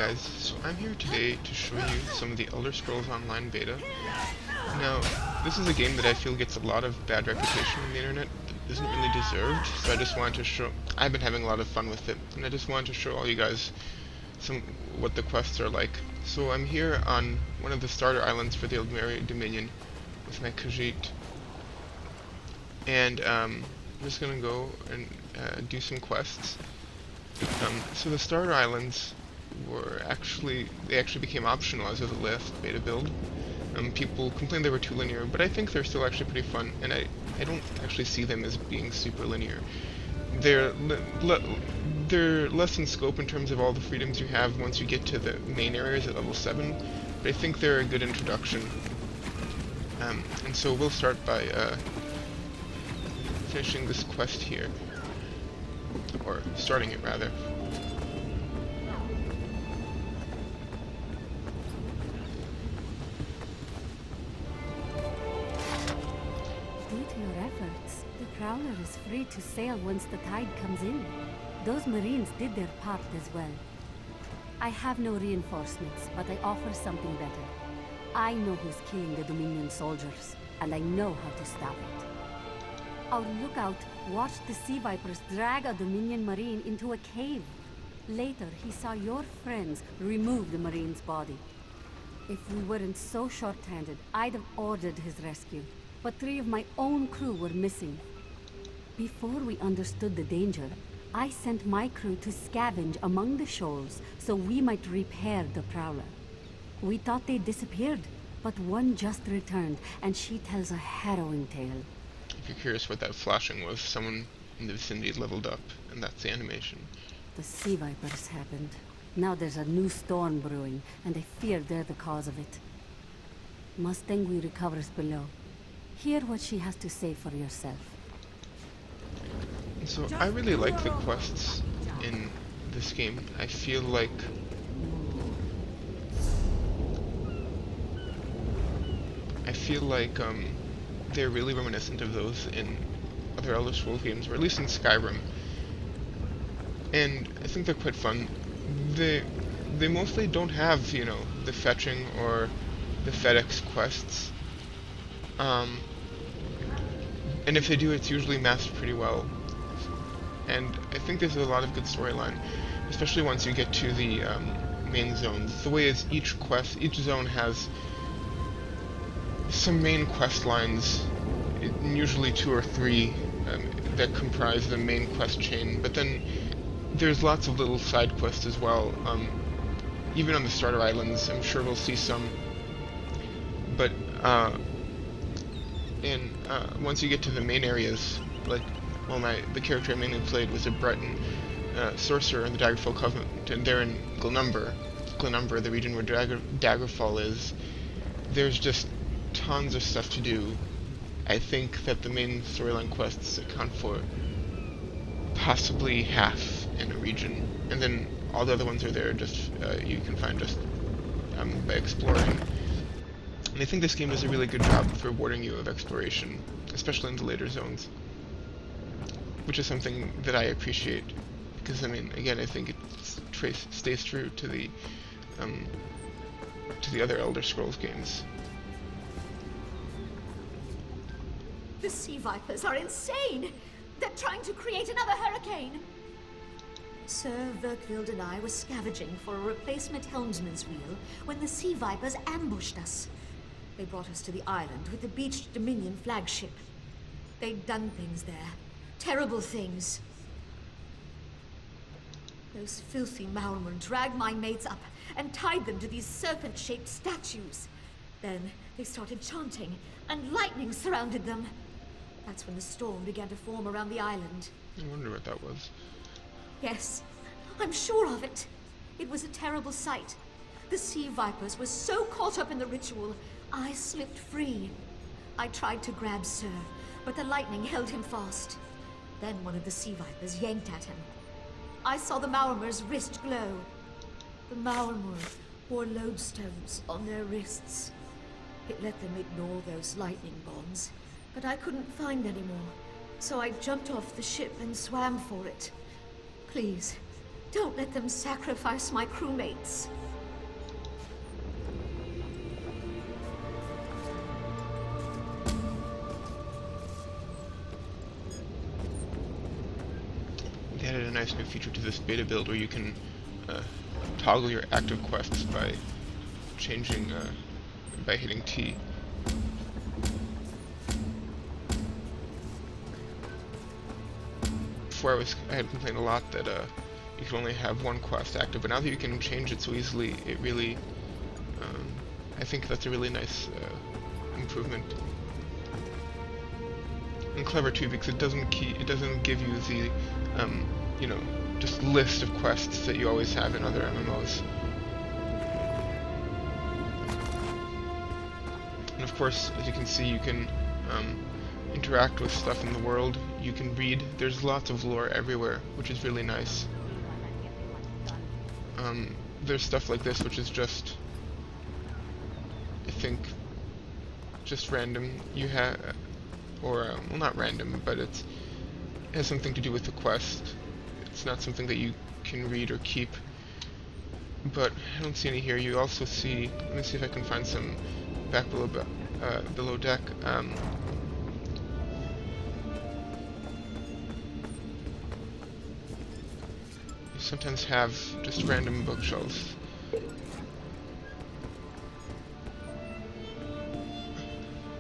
guys, so I'm here today to show you some of the Elder Scrolls Online beta. Now, this is a game that I feel gets a lot of bad reputation on the internet that isn't really deserved, so I just wanted to show... I've been having a lot of fun with it, and I just wanted to show all you guys what the quests are like. So I'm here on one of the starter islands for the Aldmeri Dominion with my Khajiit, and I'm just gonna go and do some quests. So the starter islands they actually became optional as of the last beta build. People complained they were too linear, but I think they're still actually pretty fun, and I don't actually see them as being super linear. They're less in scope in terms of all the freedoms you have once you get to the main areas at level 7, but I think they're a good introduction. And so we'll start by finishing this quest here, or starting it rather. Due to your efforts, the Prowler is free to sail once the tide comes in. Those Marines did their part as well. I have no reinforcements, but I offer something better. I know who's killing the Dominion soldiers, and I know how to stop it. Our lookout watched the Sea Vipers drag a Dominion Marine into a cave. Later, he saw your friends remove the Marine's body. If we weren't so short-handed, I'd have ordered his rescue. But 3 of my own crew were missing. Before we understood the danger, I sent my crew to scavenge among the shoals so we might repair the Prowler. We thought they disappeared, but one just returned, and she tells a harrowing tale. If you're curious what that flashing was, someone in the vicinity leveled up, and that's the animation. The Sea Vipers happened. Now there's a new storm brewing, and I fear they're the cause of it. Mustangui recovers below. Hear what she has to say for yourself. So I really like the quests in this game. I feel like they're really reminiscent of those in other Elder Scrolls games, or at least in Skyrim. And I think they're quite fun. They mostly don't have, you know, the fetching or the FedEx quests. And if they do, it's usually masked pretty well. And I think there's a lot of good storyline, especially once you get to the main zones. The way is each zone has some main quest lines, usually 2 or 3, that comprise the main quest chain. But then there's lots of little side quests as well. Even on the starter islands, I'm sure we'll see some. But once you get to the main areas, like, well, the character I mainly played was a Breton sorcerer in the Daggerfall Covenant, and they're in Glenumbra, the region where Daggerfall is. There's just tons of stuff to do. I think that the main storyline quests account for possibly half in a region, and then all the other ones are there just you can find just by exploring. And I think this game does a really good job of rewarding you of exploration, especially in the later zones, which is something that I appreciate, because I mean, again, I think it stays true to the other Elder Scrolls games. The Sea Vipers are insane! They're trying to create another hurricane! Sir Verkvild and I were scavenging for a replacement helmsman's wheel when the Sea Vipers ambushed us. They brought us to the island with the beached Dominion flagship. They'd done things there. Terrible things. Those filthy Maulmen dragged my mates up and tied them to these serpent-shaped statues. Then they started chanting, and lightning surrounded them. That's when the storm began to form around the island. I wonder what that was. Yes, I'm sure of it. It was a terrible sight. The Sea Vipers were so caught up in the ritual, I slipped free. I tried to grab Sir, but the lightning held him fast. Then one of the Sea Vipers yanked at him. I saw the Maulmer's wrist glow. The Maulmer wore lodestones on their wrists. It let them ignore those lightning bombs, but I couldn't find any more. So I jumped off the ship and swam for it. Please, Don't let them sacrifice my crewmates. They added a nice new feature to this beta build where you can toggle your active quests by changing, by hitting T. Before I had complained a lot that you could only have one quest active, but now that you can change it so easily, it really, I think that's a really nice improvement. And clever too, because it doesn't give you the, you know, just list of quests that you always have in other MMOs. And of course, as you can see, you can interact with stuff in the world. You can read. There's lots of lore everywhere, which is really nice. There's stuff like this, which is just, I think, just random. You have, or well, not random, but it has something to do with the quest. It's not something that you can read or keep. But I don't see any here. You also see. Let me see if I can find some back below deck. You sometimes have just random bookshelves.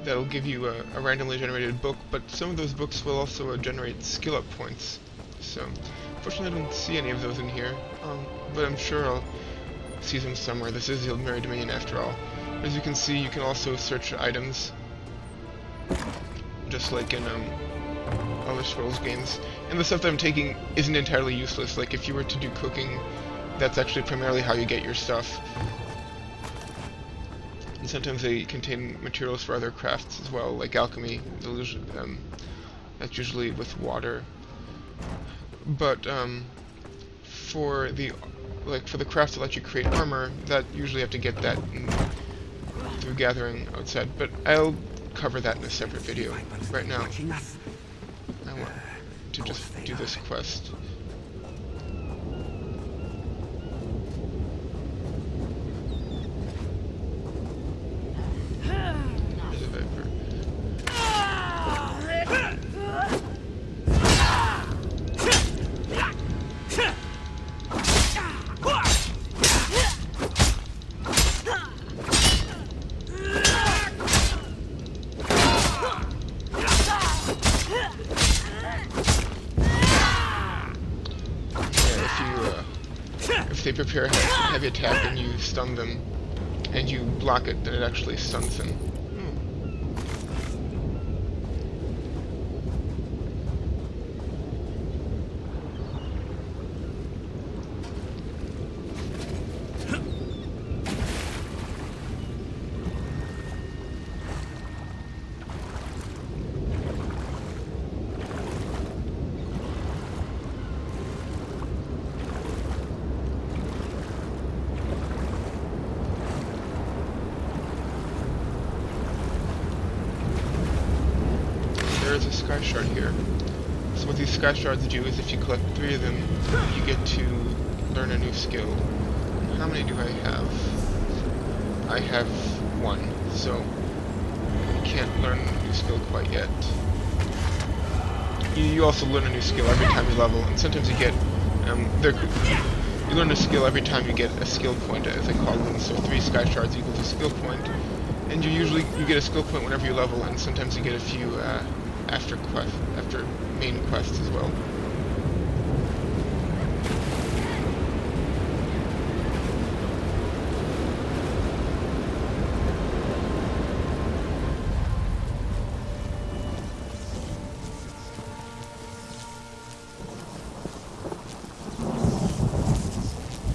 That'll give you a randomly generated book, but some of those books will also generate skill up points. So, unfortunately I don't see any of those in here, but I'm sure I'll see them somewhere. This is the Aldmeri Dominion after all. As you can see, you can also search items, just like in other Scrolls games. And the stuff that I'm taking isn't entirely useless. Like if you were to do cooking, that's actually primarily how you get your stuff. And sometimes they contain materials for other crafts as well, like alchemy. That's usually with water. But for the crafts that let you create armor, that usually have to get that through gathering outside. But I'll cover that in a separate video. Right now, I want to just do this quest. If they prepare a heavy attack and you stun them, and you block it, then it actually stuns them. There's a sky shard here. So what these sky shards do is if you collect 3 of them, you get to learn a new skill. How many do I have? I have 1, so I can't learn a new skill quite yet. You also learn a new skill every time you level, and sometimes you get you learn a skill every time you get a skill point, as I call them. So 3 sky shards equals a skill point, and you get a skill point whenever you level, and sometimes you get a few after main quests as well.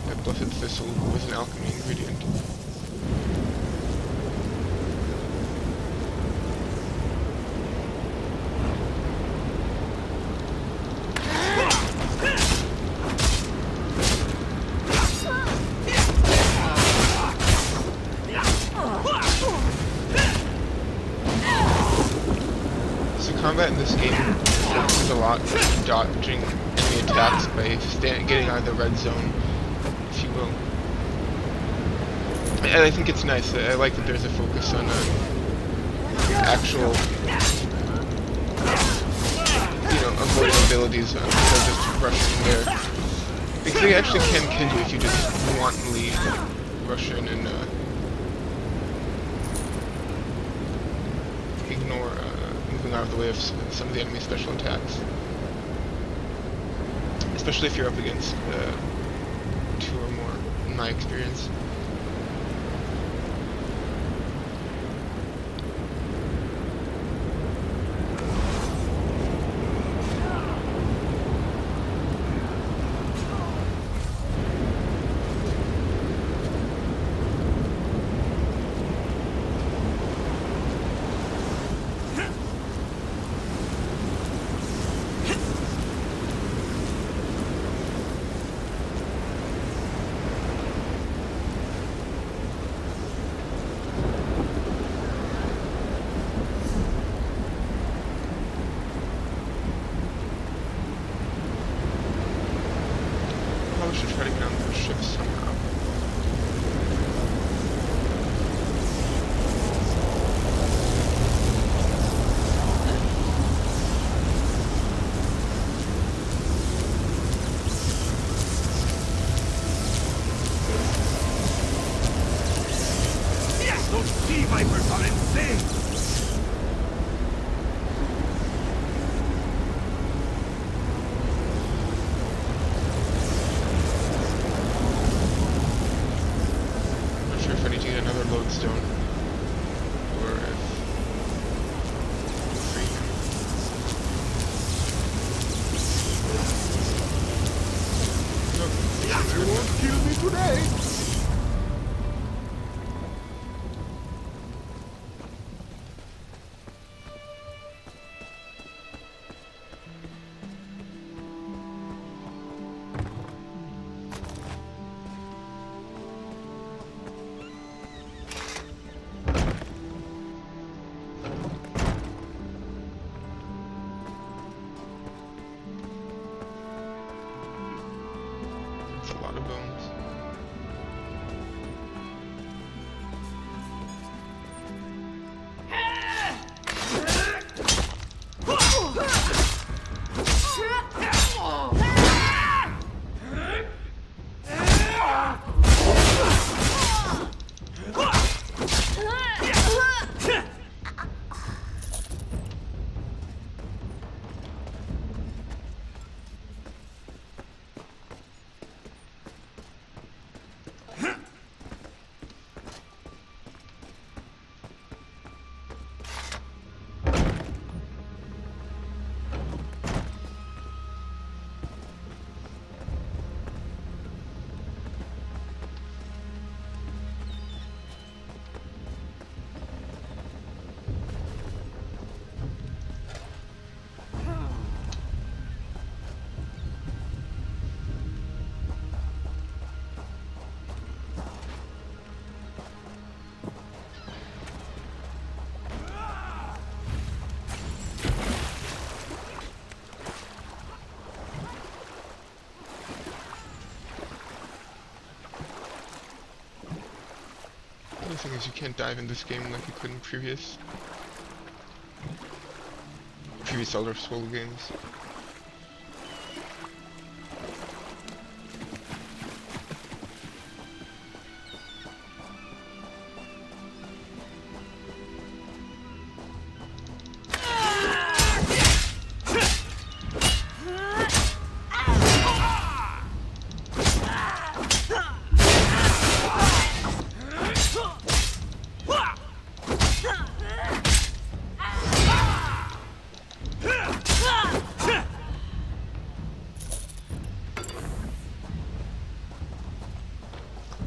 That blessed thistle was an alchemy ingredient. Combat in this game focuses a lot on dodging enemy attacks by getting out of the red zone, if you will. And I think it's nice. I like that there's a focus on actual, avoiding abilities instead of just rushing there. Because they actually can kill you if you just wantonly rush in and ignore moving out of the way of some of the enemy special attacks. Especially if you're up against 2 or more, in my experience. I should try to get on the ship somehow. Those sea vipers are insane! Lodestone, or if You won't kill me today! it's a lot of bones. The thing is, you can't dive in this game like you could in previous Elder Scrolls games.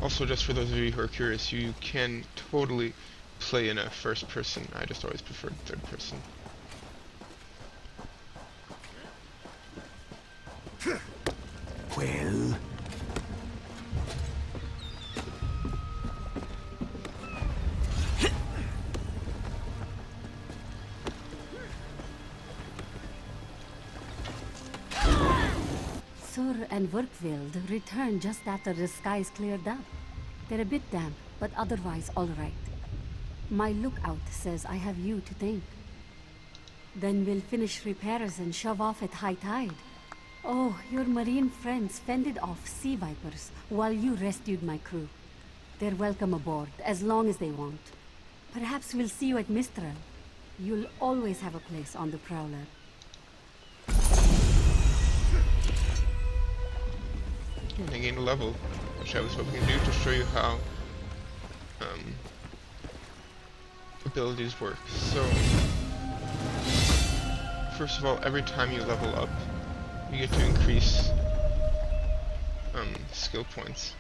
Also, just for those of you who are curious, you can totally play in a first person. I just always preferred third person. Well... Thor and Workveld returned just after the skies cleared up. They're a bit damp, but otherwise all right. My lookout says I have you to thank. Then we'll finish repairs and shove off at high tide. Oh, your marine friends fended off sea vipers while you rescued my crew. They're welcome aboard, as long as they want. Perhaps we'll see you at Mistral. You'll always have a place on the Prowler. I gained a level, which I was hoping to do to show you how abilities work. So, first of all, every time you level up, you get to increase skill points.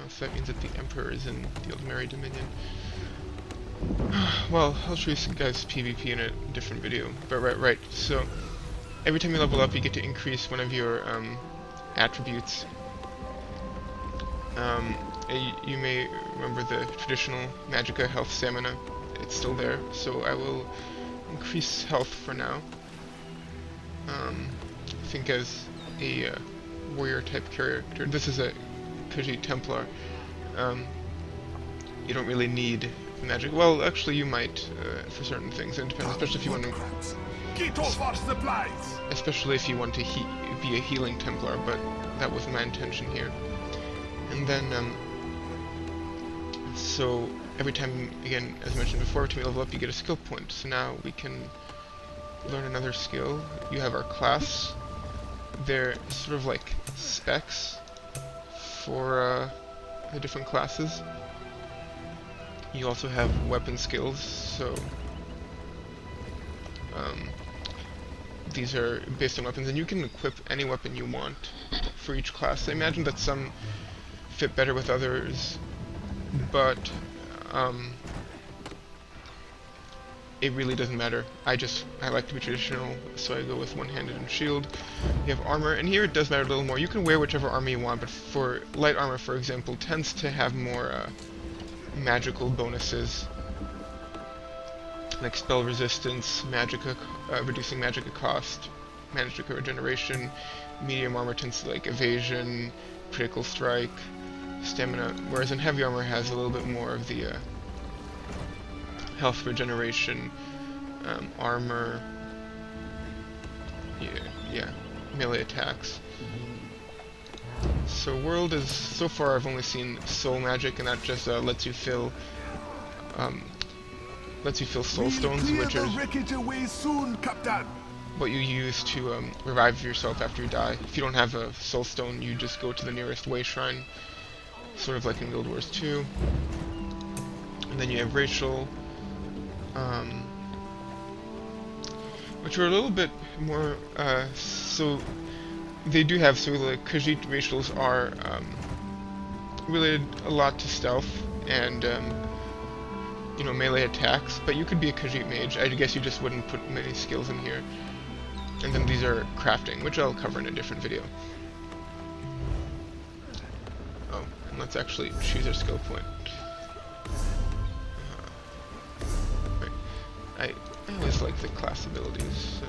So that means that the Emperor is in the Aldmeri Dominion. Well, I'll show you guys PvP in a different video. But right. So every time you level up, you get to increase one of your attributes. You may remember the traditional Magicka health stamina. It's still there, so I will increase health for now. I think as a warrior type character, this is a Khajiit Templar. You don't really need magic. Well, actually, you might for certain things. It depends, especially if you want to. Especially if you want to be a healing Templar, but that wasn't my intention here. And then, so every time, again, as mentioned before, every time you level up, you get a skill point. So now we can learn another skill. You have our class. They're sort of like specs for the different classes. You also have weapon skills, so these are based on weapons, and you can equip any weapon you want for each class. I imagine that some fit better with others, but it really doesn't matter. I like to be traditional, so I go with one-handed and shield. You have armor, and here it does matter a little more. You can wear whichever armor you want, but for light armor, for example, tends to have more magical bonuses, like spell resistance, magicka, reducing magicka cost, magicka regeneration. Medium armor tends to like evasion, critical strike, stamina, whereas in heavy armor has a little bit more of the health regeneration, armor, yeah, melee attacks. So world is, so far I've only seen soul magic, and that just lets you fill soul stones, which is what you use to revive yourself after you die. If you don't have a soul stone, you just go to the nearest way shrine, sort of like in Guild Wars 2. And then you have racial, which are a little bit more, so they do have, so the Khajiit racials are related a lot to stealth and, you know, melee attacks, but you could be a Khajiit mage. I guess you just wouldn't put many skills in here. And then these are crafting, which I'll cover in a different video. Oh, and let's actually choose our skill point. Right. I always like the class abilities. So.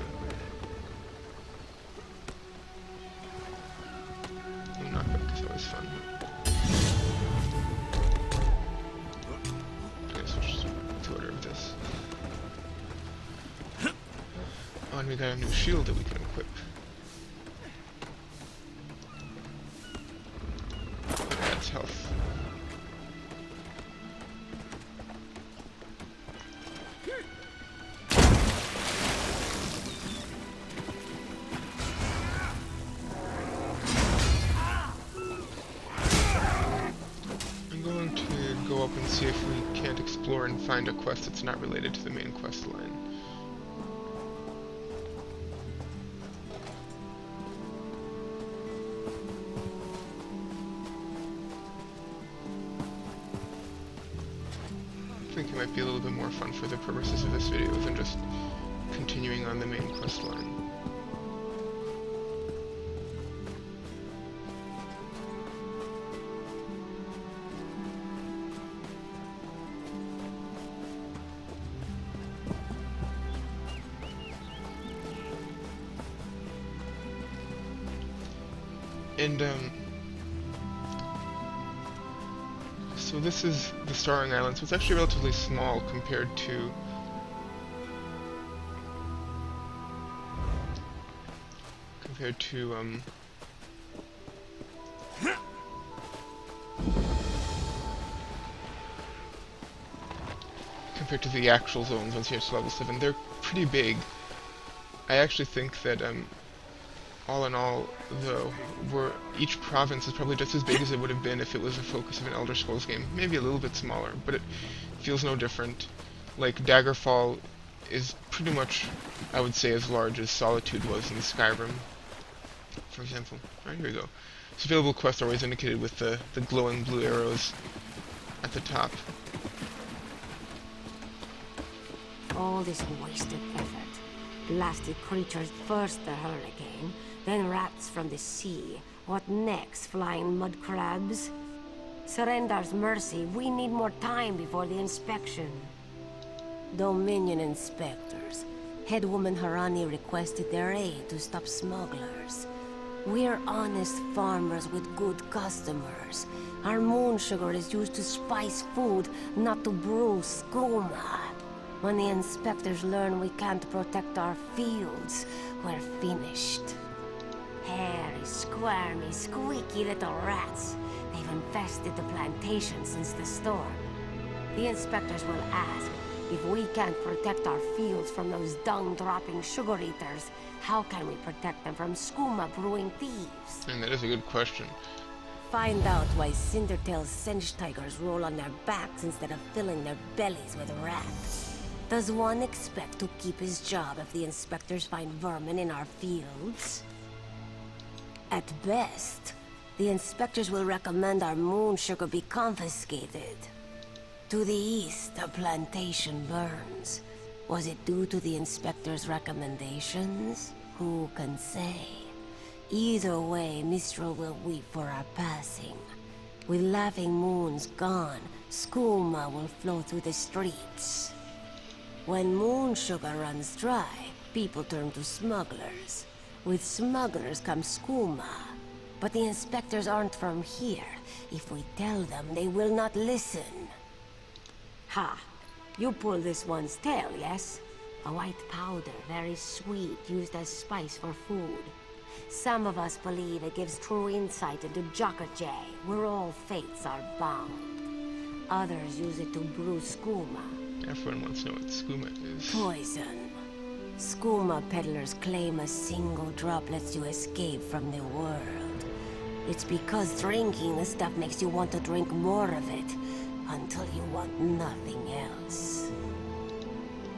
Knockback is always fun. Okay, switch to order of this. Oh, and we got a new shield that we can equip. It adds health. Go up and see if we can't explore and find a quest that's not related to the main quest line. I think it might be a little bit more fun for the purposes of this video than just continuing on the main quest line. And so this is the Starring Island. So it's actually relatively small compared to compared to the actual zones once you get to level 7. They're pretty big. I actually think that all in all, though, each province is probably just as big as it would have been if it was a focus of an Elder Scrolls game. Maybe a little bit smaller, but it feels no different. Like, Daggerfall is pretty much, I would say, as large as Solitude was in Skyrim, for example. Alright, here we go. So available quests are always indicated with the glowing blue arrows at the top. All this wasted effort. Blasted creatures first the hurricane, then rats from the sea. What next, flying mud crabs? Surrender's mercy, we need more time before the inspection. Dominion inspectors. Headwoman Harani requested their aid to stop smugglers. We're honest farmers with good customers. Our moon sugar is used to spice food, not to brew skooma. When the inspectors learn we can't protect our fields, we're finished. Hairy, squirmy, squeaky little rats. They've infested the plantation since the storm. The inspectors will ask, if we can't protect our fields from those dung-dropping sugar eaters, how can we protect them from skooma brewing thieves? And that is a good question. Find out why Cindertail's Singe tigers roll on their backs instead of filling their bellies with rats. Does one expect to keep his job if the inspectors find vermin in our fields? At best, the inspectors will recommend our moon sugar be confiscated. To the east, the plantation burns. Was it due to the inspector's recommendations? Who can say? Either way, Mistral will weep for our passing. With laughing moons gone, skooma will flow through the streets. When moon sugar runs dry, people turn to smugglers. With smugglers comes skooma. But the inspectors aren't from here. If we tell them, they will not listen. Ha! You pull this one's tail, yes? A white powder, very sweet, used as spice for food. Some of us believe it gives true insight into Jokajay, where all fates are bound. Others use it to brew skooma. Everyone wants to know what skooma is. Poison. Skooma peddlers claim a single drop lets you escape from the world. It's because drinking the stuff makes you want to drink more of it, until you want nothing else.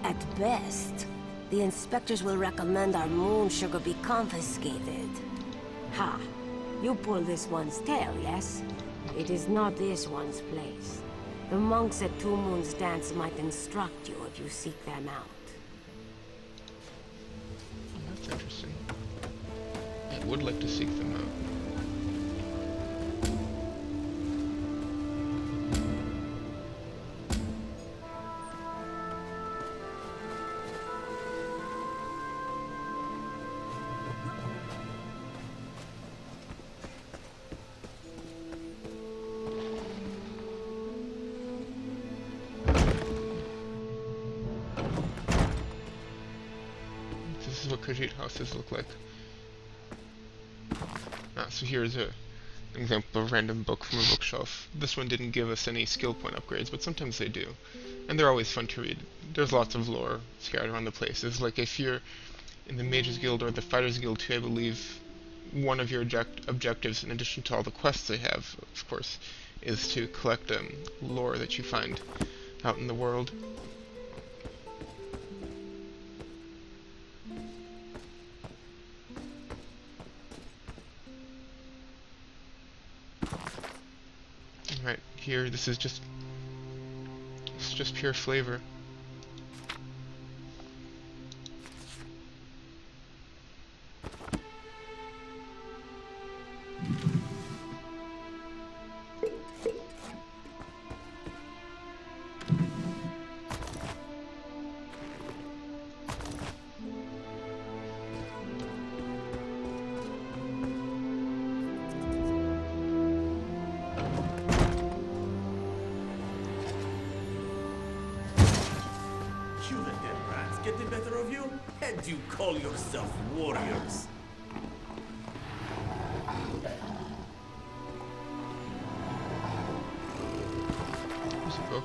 At best, the inspectors will recommend our moon sugar be confiscated. Ha! You pull this one's tail, yes? It is not this one's place. The monks at Two Moons Dance might instruct you if you seek them out. Oh, that's interesting. I would like to seek them out. This is what Khajiit houses look like. So here's an example of a random book from a bookshelf. This one didn't give us any skill point upgrades, but sometimes they do. And they're always fun to read. There's lots of lore scattered around the place. It's like if you're in the Mages Guild or the Fighters Guild too, I believe one of your objectives, in addition to all the quests they have, of course, is to collect lore that you find out in the world. Right here, this is just pure flavor. any better of you? And you call yourself warriors? There's a book.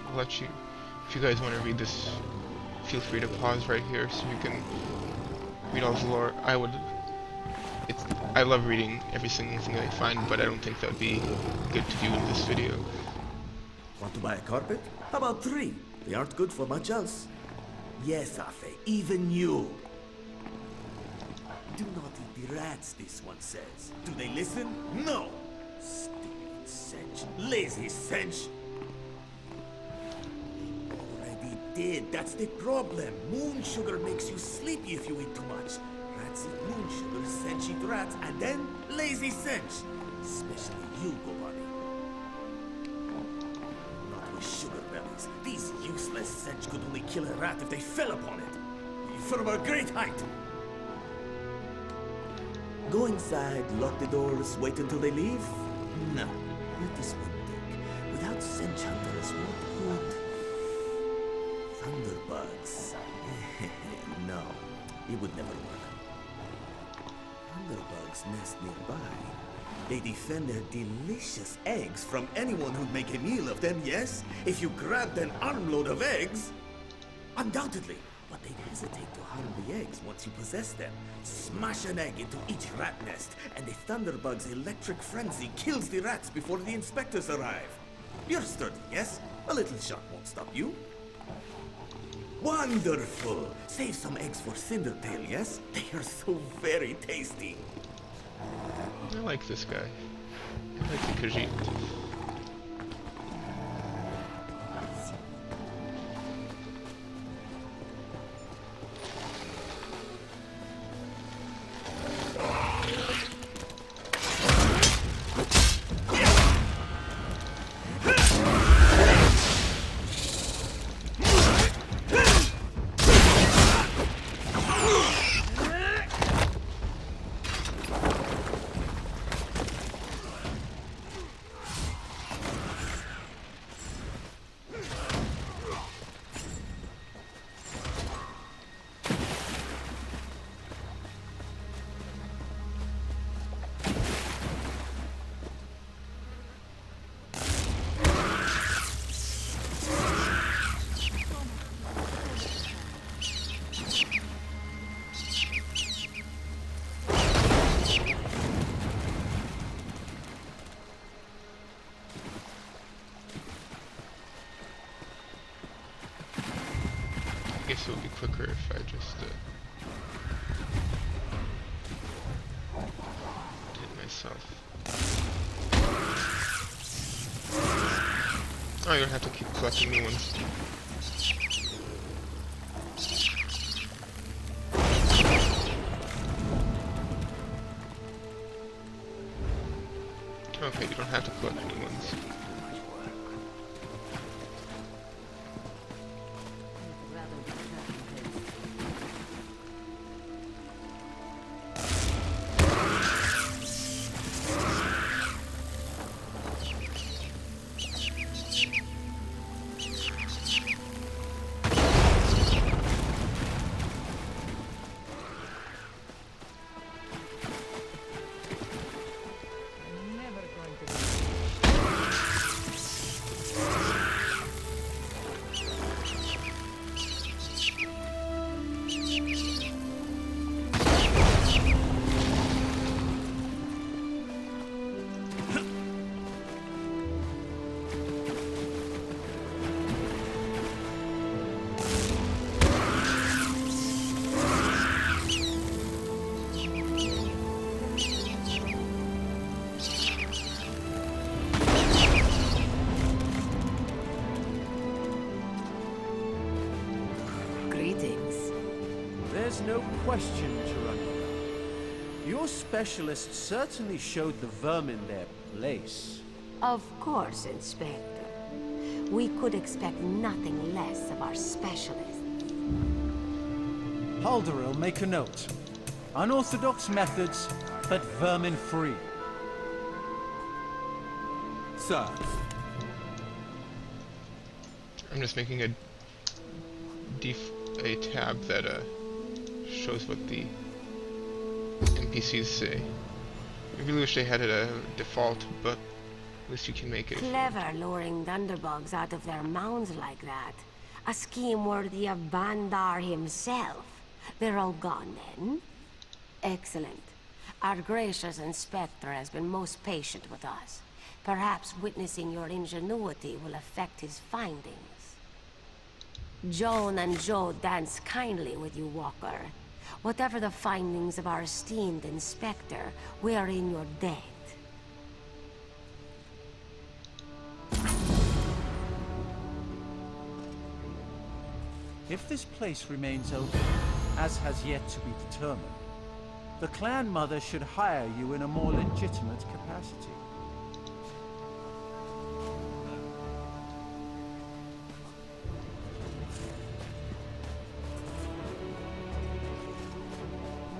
I'll let you, if you guys want to read this, feel free to pause right here so you can read all the lore. I love reading every single thing I find, but I don't think that would be good to do in this video. Want to buy a carpet? How about 3? They aren't good for much else. Yes, Afe, even you. Do not eat the rats, this one says. Do they listen? No! Stupid Sench. Lazy Sench. Already did. That's the problem. Moon sugar makes you sleepy if you eat too much. Rats eat moon sugar, Sench eat rats, and then lazy Sench. Especially you, Gobani. Not with sugar bellies. These useless Sench could only kill a rat if they fell upon it. From a great height. Go inside, lock the doors, wait until they leave? No. Let this one think. Without Sench hunters, what would... Thunderbugs. No, it would never work. Thunderbugs nest nearby. They defend their delicious eggs from anyone who'd make a meal of them, yes? If you grabbed an armload of eggs, undoubtedly. But they'd hesitate to harm the eggs once you possess them. Smash an egg into each rat nest, and the Thunderbug's electric frenzy kills the rats before the inspectors arrive. You're sturdy, yes? A little shot won't stop you. Wonderful! Save some eggs for Cindertail, yes? They are so very tasty. I like this guy. I like the Khajiit. I guess it would be quicker if I just did it myself. Oh, you don't have to keep collecting new ones. Okay, you don't have to collect new ones. There's no question, Tyrannica. Your specialist certainly showed the vermin their place. Of course, Inspector. We could expect nothing less of our specialist. Halderil, make a note. Unorthodox methods, but vermin-free. Sir, I'm just making a tab that shows what the NPCs say. I really wish they had it a default, but at least you can make it. Clever luring thunderbugs out of their mounds like that. A scheme worthy of Bandar himself. They're all gone then? Excellent. Our gracious inspector has been most patient with us. Perhaps witnessing your ingenuity will affect his findings. Joan and Joe dance kindly with you, Walker. Whatever the findings of our esteemed inspector, we are in your debt. If this place remains open, as has yet to be determined, the clan mother should hire you in a more legitimate capacity.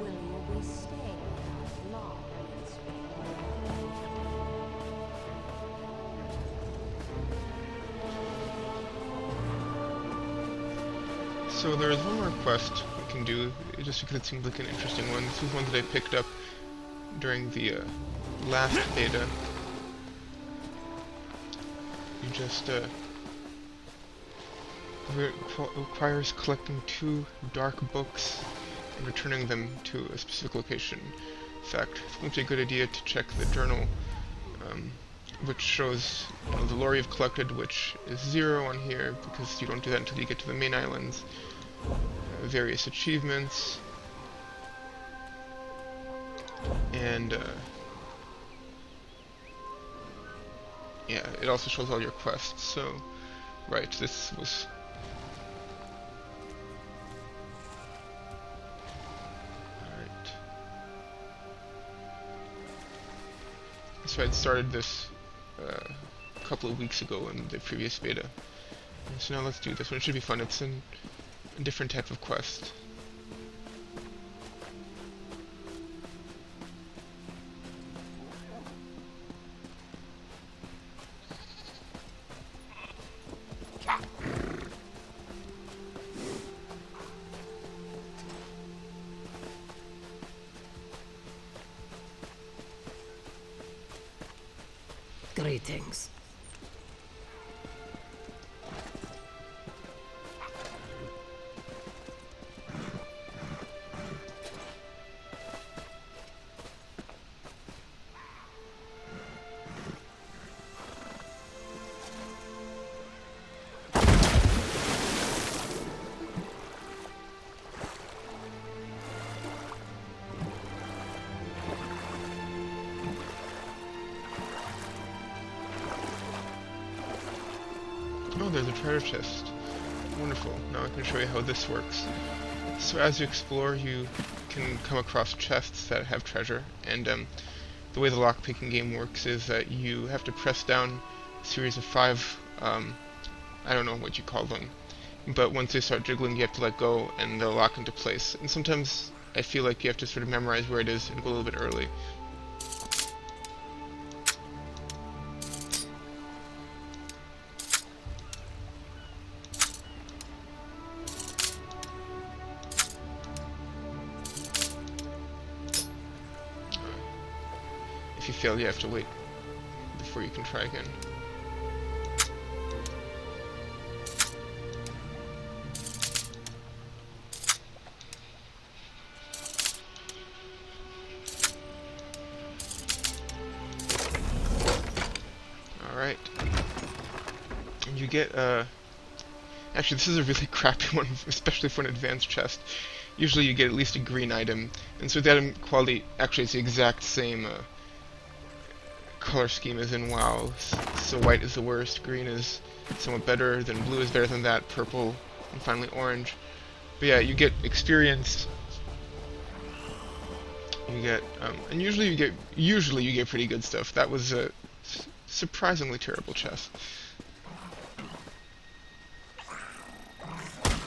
Will you be staying with us long, Inspector? So there is one more quest we can do, just because it seems like an interesting one. This was one that I picked up during the last beta. You just requires collecting 2 dark books and returning them to a specific location. In fact, it's going to be a good idea to check the journal, which shows the lore you've collected, which is 0 on here, because you don't do that until you get to the main islands. Various achievements, and yeah, it also shows all your quests. So, right, this was alright. So I'd started this a couple of weeks ago in the previous beta. So now let's do this one. It should be fun. It's a different type of quest. Greetings. Oh, there's a treasure chest. Wonderful. Now I can show you how this works. So as you explore, you can come across chests that have treasure, and the way the lockpicking game works is that you have to press down a series of 5, I don't know what you call them, but once they start jiggling you have to let go and they'll lock into place. And sometimes I feel like you have to sort of memorize where it is and go a little bit early. If you fail, you have to wait before you can try again. Alright. And you get, actually this is a really crappy one, especially for an advanced chest. Usually you get at least a green item, and so the item quality, actually it's the exact same, color scheme as in WoW. So white is the worst, green is somewhat better, then blue is better than that, purple, and finally orange. But yeah, you get experience. You get, and usually you get pretty good stuff. That was a surprisingly terrible chest.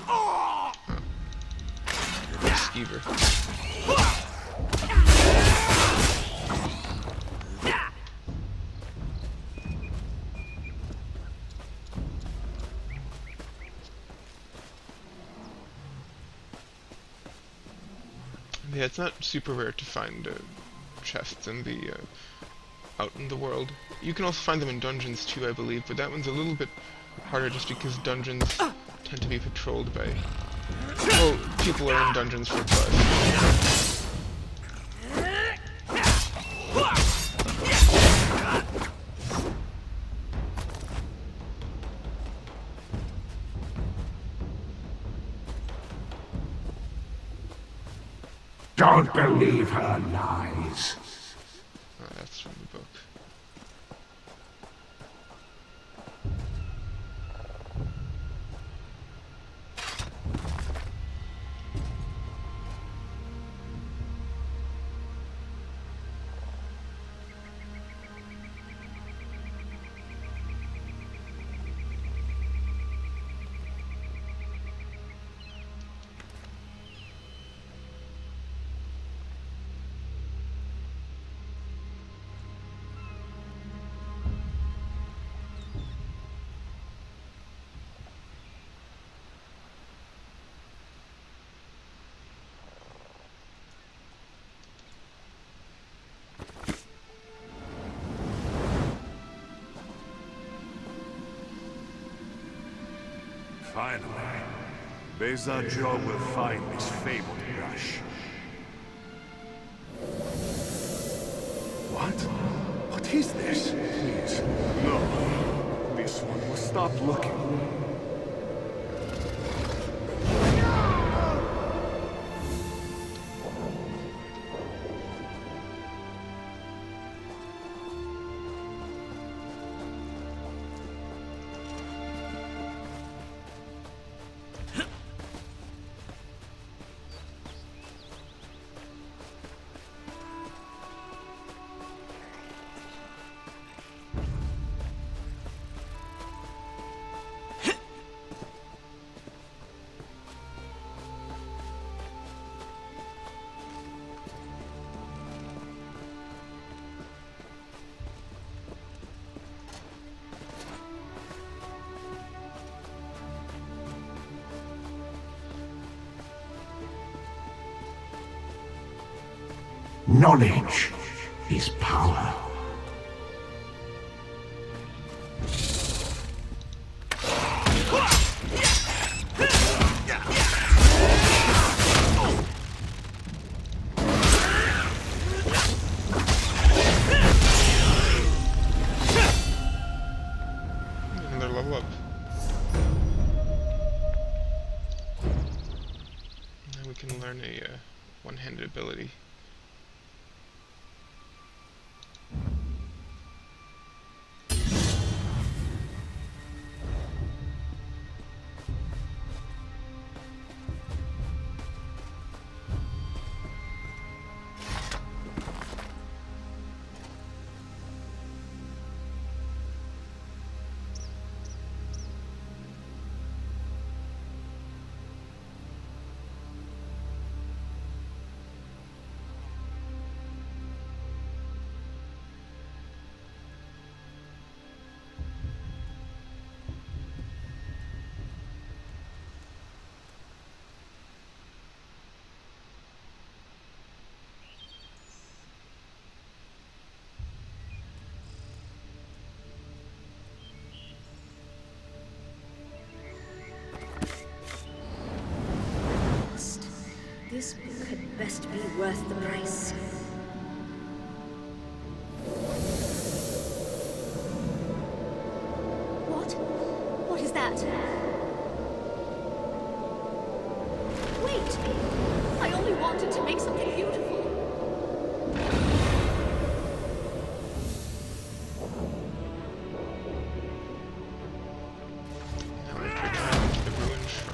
Oh. Skeever. Yeah, it's not super rare to find chests in the out in the world. You can also find them in dungeons too, I believe, but that one's a little bit harder just because dungeons tend to be patrolled by, well, people are in dungeons for quests. Don't believe her lies. Oh, that's from the book. Finally, Beza Joe will find this fabled brush. What? What is this? Please, no. This one will stop looking. Knowledge is power. Another level up. Now we can learn a one-handed ability. This book had best be worth the price. What? What is that? Wait! I only wanted to make something beautiful. Now we can head to the ruined shrine.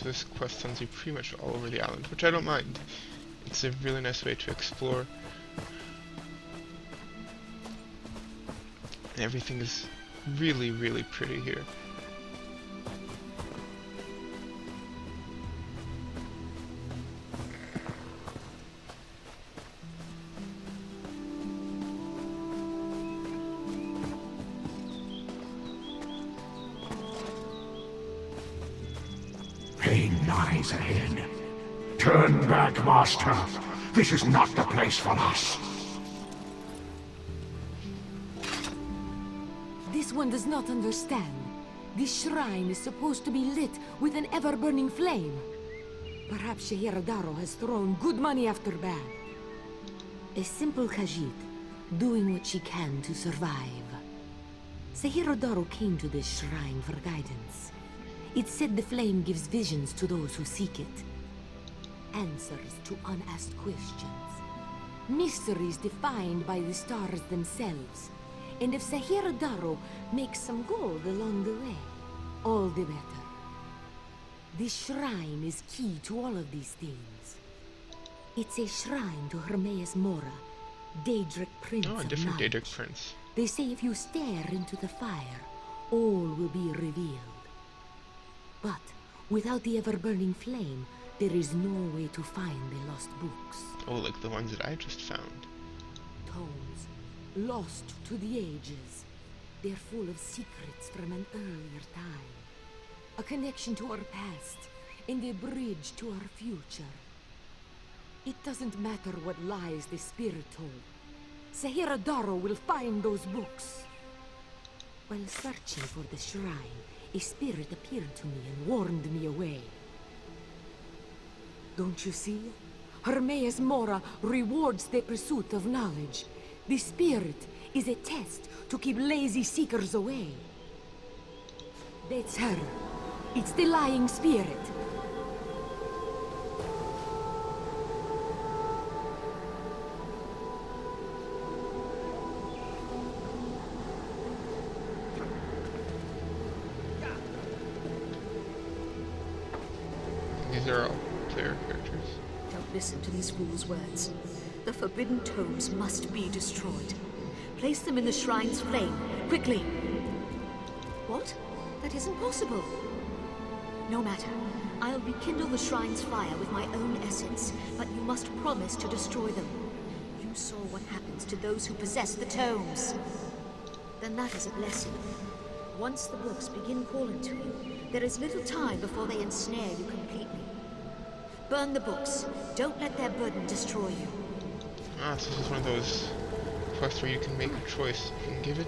this quest sends you pretty much all over the island, which I don't mind. It's a really nice way to explore. And everything is really, really pretty here. Pain lies ahead. Turn back, Master. This is not the place for us. This one does not understand. This shrine is supposed to be lit with an ever-burning flame. Perhaps Shehiradaro has thrown good money after bad. A simple Khajiit, doing what she can to survive. Shehiradaro came to this shrine for guidance. It said the flame gives visions to those who seek it. Answers to unasked questions. Mysteries defined by the stars themselves. And if Shehiradaro makes some gold along the way, all the better. This shrine is key to all of these things. It's a shrine to Hermaeus Mora, Daedric Prince Oh, a of different knowledge. Daedric Prince. They say if you stare into the fire, all will be revealed. But without the ever-burning flame, there is no way to find the lost books. Oh, like the ones that I just found. Tomes, lost to the ages. They're full of secrets from an earlier time. A connection to our past, and a bridge to our future. It doesn't matter what lies the spirit told. Shehiradaro will find those books. While searching for the shrine, a spirit appeared to me and warned me away. Don't you see? Hermaeus Mora rewards the pursuit of knowledge. The spirit is a test to keep lazy seekers away. That's her. It's the lying spirit. These are all player characters. Don't listen to these fools' words. The forbidden tomes must be destroyed. Place them in the shrine's flame, quickly. What? That isn't possible. No matter. I'll rekindle the shrine's fire with my own essence, but you must promise to destroy them. You saw what happens to those who possess the tomes. Then that is a blessing. Once the books begin calling to you, there is little time before they ensnare you completely. Burn the books. Don't let their burden destroy you. Ah, so this is one of those quests where you can make a choice. You can give it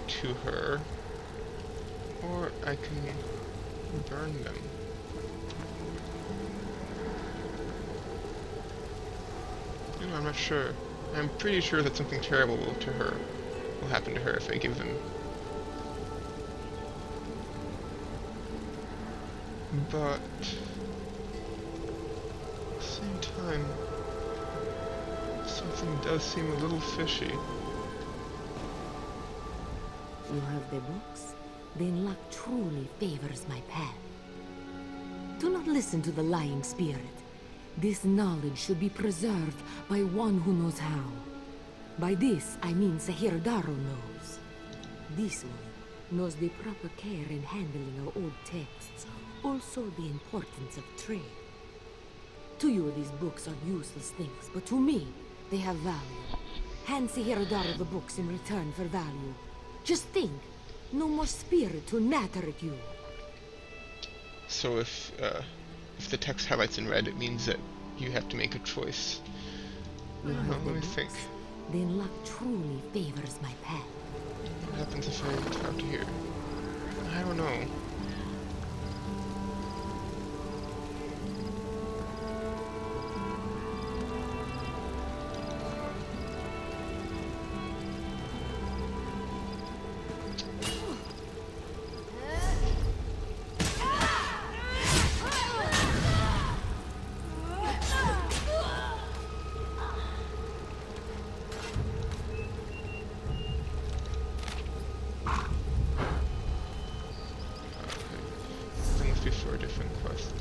to her, or I can burn them. You know, I'm not sure. I'm pretty sure that something terrible will happen to her if I give them. But at the same time, something does seem a little fishy. You have the books? Then luck truly favors my path. Do not listen to the lying spirit. This knowledge should be preserved by one who knows how. By this, I mean Shehiradaro knows. This one knows the proper care in handling our old texts, also the importance of trade. To you, these books are useless things, but to me, they have value. Hand Shehiradaro the books in return for value. Just think, no more spirit to natter at you. So if the text highlights in red, it means that you have to make a choice. You Well, have let the me books? think. Then luck truly favors my path. What happens if I talk to here? I don't know. different quest.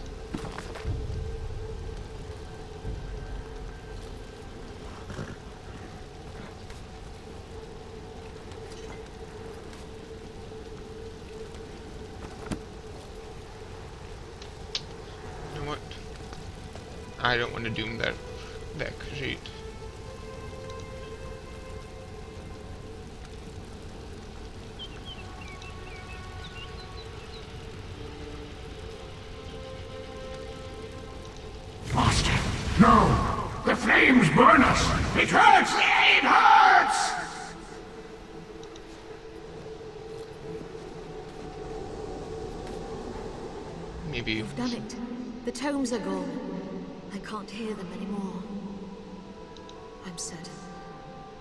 You know what? I don't want to doom that Khajiit. No! The flames burn us! It hurts! It hurts! Maybe. You've done it. The tomes are gone. I can't hear them anymore. I'm certain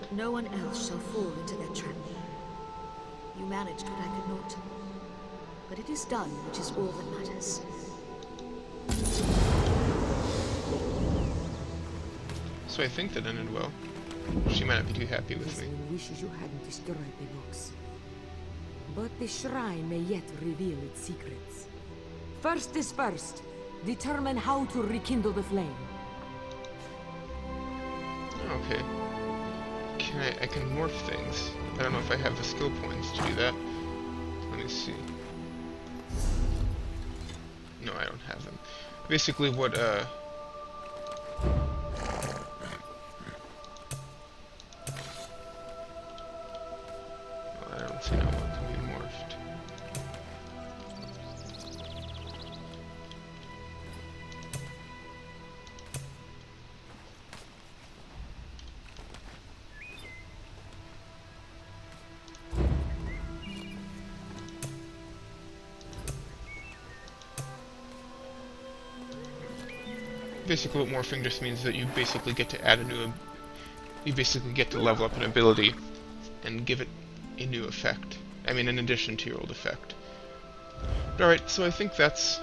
that no one else shall fall into their trap. You managed what I could not. But it is done, which is all that matters. So I think that ended well. She might not be too happy with This me. one wishes you hadn't destroyed the books. But the shrine may yet reveal its secrets. First is first. Determine how to rekindle the flame. Okay. I can morph things. I don't know if I have the skill points to do that. Let me see. No, I don't have them. Basically what I don't see now what can be morphed. Basically what morphing just means that you basically get to add a new, you basically get to level up an ability and give it a new effect. I mean, in addition to your old effect. Alright, so I think that's,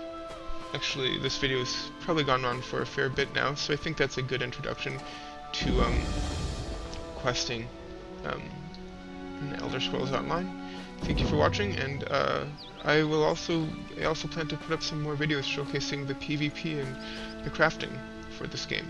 actually this video's probably gone on for a fair bit now, so I think that's a good introduction to questing in Elder Scrolls Online. Thank you for watching, and I also plan to put up some more videos showcasing the PvP and the crafting for this game.